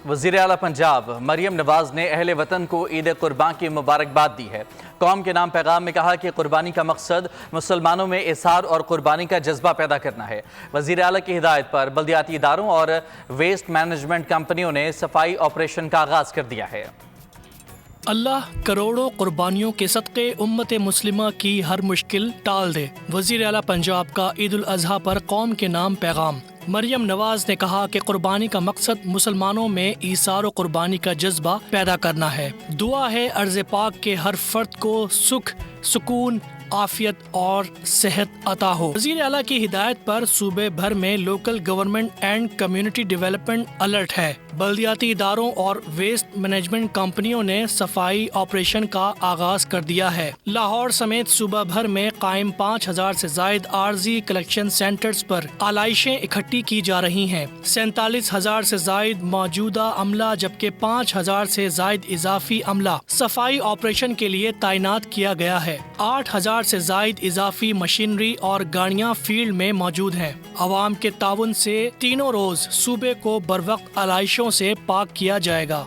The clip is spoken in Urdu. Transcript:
وزیر اعلیٰ پنجاب مریم نواز نے اہل وطن کو عید قربان کی مبارکباد دی ہے۔ قوم کے نام پیغام میں کہا کہ قربانی کا مقصد مسلمانوں میں احسار اور قربانی کا جذبہ پیدا کرنا ہے۔ وزیر اعلیٰ کی ہدایت پر بلدیاتی اداروں اور ویسٹ مینجمنٹ کمپنیوں نے صفائی آپریشن کا آغاز کر دیا ہے۔ اللہ کروڑوں قربانیوں کے صدقے امت مسلمہ کی ہر مشکل ٹال دے۔ وزیر اعلیٰ پنجاب کا عید الاضحیٰ پر قوم کے نام پیغام۔ مریم نواز نے کہا کہ قربانی کا مقصد مسلمانوں میں ایثار و قربانی کا جذبہ پیدا کرنا ہے۔ دعا ہے ارض پاک کے ہر فرد کو سکھ، سکون، عافیت اور صحت عطا ہو۔ وزیر اعلیٰ کی ہدایت پر صوبے بھر میں local government and community development alert ہے۔ بلدیاتی اداروں اور ویسٹ مینجمنٹ کمپنیوں نے صفائی آپریشن کا آغاز کر دیا ہے۔ لاہور سمیت صوبہ بھر میں قائم 5000 سے زائد عارضی کلیکشن سینٹرز پر آلائشیں اکٹھی کی جا رہی ہیں۔ 47,000 سے زائد موجودہ عملہ جبکہ 5,000 سے زائد اضافی عملہ صفائی آپریشن کے لیے تعینات کیا گیا ہے۔ 8,000 سے زائد اضافی مشینری اور گاڑیاں فیلڈ میں موجود ہیں۔ عوام کے تعاون سے تینوں روز صوبے کو بروقت آلائشوں سے پاک کیا جائے گا۔